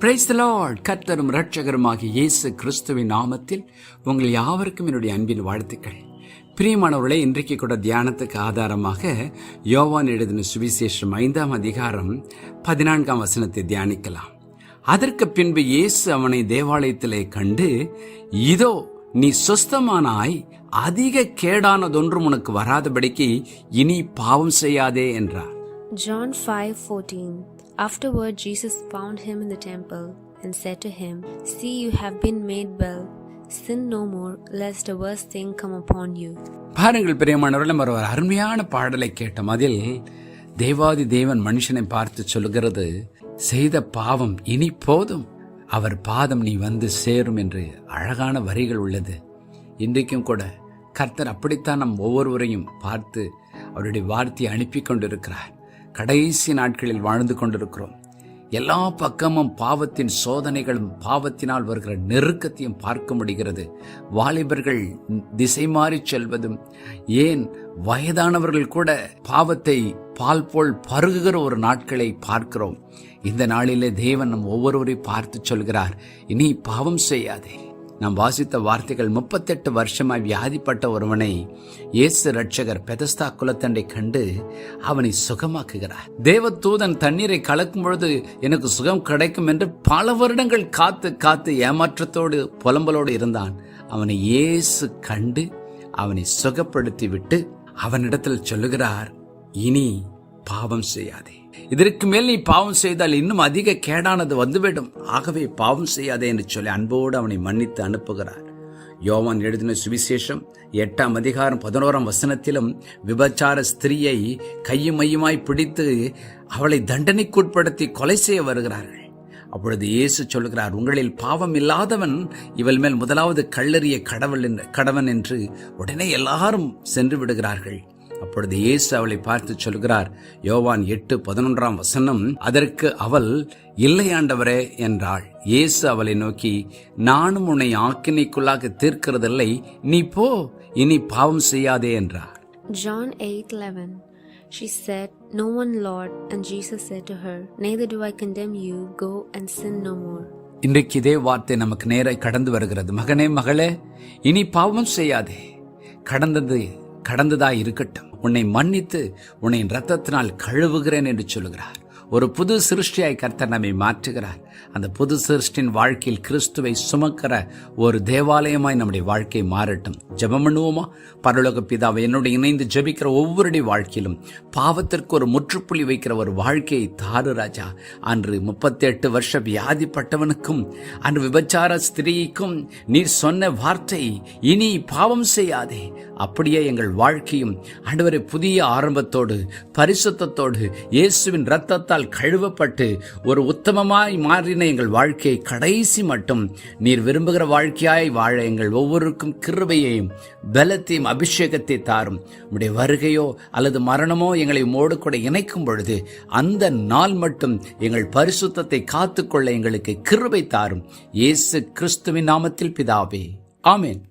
Praise the Lord. கர்த்தரும் இரட்சகருமாகிய இயேசு கிறிஸ்துவின் நாமத்தில் உங்கள் யாவருக்கும் என்னுடைய அன்பின் வாழ்த்துக்கள். பிரியமானவர்களே, இன்றைக்கு கூட தியானத்துக்கு ஆதாரமாக யோவான் எழுதின சுவிசேஷம் 5ஆம் அதிகாரம் 14ஆம் வசனத்தை தியானிக்கலாம். அதற்கு பின்பு இயேசு அவனை தேவாலயத்திலே கண்டு, இதோ நீ சொஸ்தமானாய், அதிக கேடானதொன்றும் உனக்கு வராதபடிக்கு இனி பாவம் செய்யாதே என்றார். John 5:14. Afterward Jesus found him in the temple and said to him, See, you have been made well. Sin no more, lest a worse thing come upon you. பாருங்கள் பிரியமானவர்களே, நம்ம ஒரு அருமையான பாடலை கேட்டோம். அதில் தேவாதி தேவன் மனுஷனை பார்த்து சொல்லுகிறது, செய்த பாவம் இனி போதும், அவர் பாதம் நீ வந்து சேரும் என்று அழகான வரிகள் உள்ளது. இன்றைக்கும் கூட கர்த்தர் அப்படித்தான் நம் ஒவ்வொருவரையும் பார்த்து அவருடைய வார்த்தையை அனுப்பி கொண்டிருக்கிறார். கடைசி நாட்களில் வாழ்ந்து கொண்டிருக்கிறோம். எல்லா பக்கமும் பாவத்தின் சோதனைகளும் பாவத்தினால் வருகிற நெருக்கத்தையும் பார்க்க முடிகிறது. வாலிபர்கள் திசை மாறி செல்வதும், ஏன் வயதானவர்கள் கூட பாவத்தை பால் போல் பருகுகிற ஒரு நாட்களை பார்க்கிறோம். இந்த நாளிலே தேவன் நம் ஒவ்வொருவரையும் பார்த்து சொல்கிறார், இனி பாவம் செய்யாதே. நாம் வாசித்த வார்த்தைகள், 38 வருஷமாய் வியாதிப்பட்ட ஒருவனை இயேசு இரட்சகர் பெதஸ்தா குலத்தண்டை கண்டு அவனை சுகமாக்குகிறார். தேவதூதன் தண்ணீரை கலக்கும் பொழுது எனக்கு சுகம் கிடைக்கும் என்று பல வருடங்கள் காத்து ஏமாற்றத்தோடு புலம்பலோடு இருந்தான். அவனை இயேசு கண்டு அவனை சுகப்படுத்தி விட்டு அவனிடத்தில் சொல்லுகிறார், இனி பாவம் செய்யாதே. இதற்கு மேல் நீ பாவம் செய்தால் இன்னும் அதிக கேடானது வந்துவிடும், ஆகவே பாவம் செய்யாதே என்று சொல்லி அன்போடு அவனை மன்னித்து அனுப்புகிறார். யோவான் எழுதின சுவிசேஷம் 8ஆம் அதிகாரம் 11ஆம் வசனத்திலும் விபச்சார ஸ்திரியை கையும் மையுமாய் பிடித்து அவளை தண்டனைக்குட்படுத்தி கொலை செய்ய வருகிறார்கள். அப்பொழுது இயேசு சொல்லுகிறார், உங்களில் பாவம் இல்லாதவன் இவள் மேல் முதலாவது கல்லெறிய கடவன் என்று உடனே எல்லாரும் சென்று விடுகிறார்கள். அப்பொழுது இயேசு அவளை பார்த்து சொல்கிறார், யோவான் 8:11ஆம் வசனம், அதற்கு அவள், இல்லை ஆண்டவரே என்றாள். இயேசு அவளை நோக்கி, நானும் உன்னை ஆக்கினைக்குள்ளாக தீர்க்கிறதில்லை, நீ போ, இனி பாவம் செய்யாதே என்றார். John 8:11. She said, No one, Lord. And Jesus said to her, Neither do I condemn you. Go and sin no more. இன்றைக்கு இதே வார்த்தை நமக்கு நேராய் கடந்து வருகிறது. மகனே, மகளே, இனி பாவம் செய்யாதே. கடந்ததாய் இருக்கட்டும். உன்னை மன்னித்து உன்னை இரத்தத்தினால் கழுவுகிறேன் என்று சொல்லுகிறார். ஒரு புது சிருஷ்டியாய் கர்த்தர் நம்மை மாற்றுகிறார். அந்த புது சிருஷ்டின் வாழ்க்கையில் கிறிஸ்துவை சுமக்கிற ஒரு தேவாலயமாய் நம்முடைய வாழ்க்கை மாறட்டும். ஜெபம் பண்ணுவோமா? பரலோக பிதாவை, என்னோட இணைந்து ஜெபிக்கிற ஒவ்வொருடைய வாழ்க்கையிலும் பாவத்திற்கு ஒரு முற்றுப்புள்ளி வைக்கிற ஒரு வாழ்க்கையை தாரு ராஜா. அன்று 38 வருஷ வியாதிப்பட்டவனுக்கும் அன்று விபச்சார ஸ்திரீக்கும் நீர் சொன்ன வார்த்தை, இனி பாவம் செய்யாதே. அப்படியே எங்கள் வாழ்க்கையும் ஆண்டவரே புதிய ஆரம்பத்தோடு பரிசுத்தத்தோடு இயேசுவின் இரத்தத்தால் கழுவப்பட்டு ஒரு உத்தமமாய் மாறின எங்கள் வாழ்க்கையை கடைசி மட்டும் நீர் விரும்புகிற வாழ்க்கையாய் வாழ எங்கள் ஒவ்வொருக்கும் கிருபையையும் பலத்தையும் அபிஷேகத்தை தாரும். உம்முடைய வருகையோ அல்லது மரணமோ எங்களை உம்மோடு கூட இணைக்கும் பொழுது அந்த நாள் மட்டும் எங்கள் பரிசுத்தத்தை காத்துக்கொள்ள எங்களுக்கு கிருபை தாரும். இயேசு கிறிஸ்துவின் நாமத்தில் பிதாவே, ஆமென்.